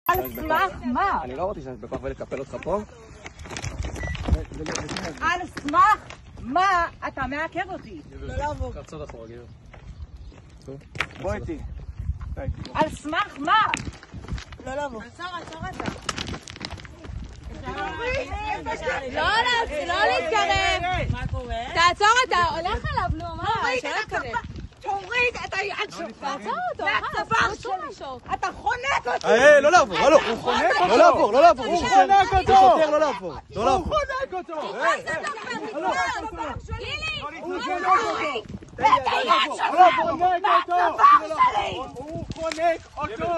על סמך מה? אני לא רוצה שאני בכוח ולקפל אותך פה. על סמך מה אתה מעכב אותי? לא לעבור. קצור אחורה, גבר. בוא איתי. על סמך מה? לא לעבור. עצור אתה. לא להתקרב. מה קורה? תעצור, אתה הולך עליו, נו, מה? שלא תתקרב. תוריד את היד שלך. תעצור אותו, מהצוואר שלי. אתה חונק אותי. לא לעבור, הוא חונק אותו. לא לעבור, הוא חונק אותו. שוטר, לא לעבור. הוא חונק אותו. הוא חונק אותו.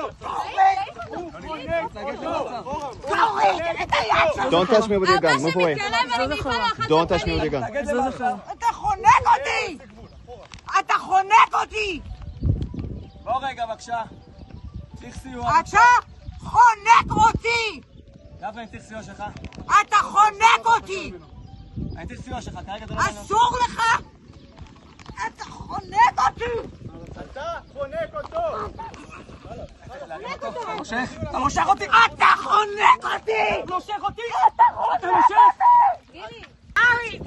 Don't touch me with your gun, move away. Don't touch me with your gun. אתה חונק אותי! אתה חונק אותי! בוא רגע בבקשה. צריך סיוע. אתה חונק אותי! גפני, צריך סיוע שלך. אתה חונק אותי! אני צריך סיוע שלך, כרגע אתה לא... אסור לך! אתה חונק אותי! אתה חונק אותו! אתה מושך אותי! אתה חונק אותי! אתה מושך אותי! אתה חונק אותי! ארי!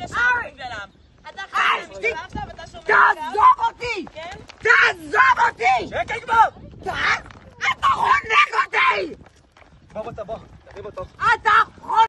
תעזוב אותי! תעזוב אותי! שקט כבר! אתה חונק אותי! בוא, תריב אותו. אתה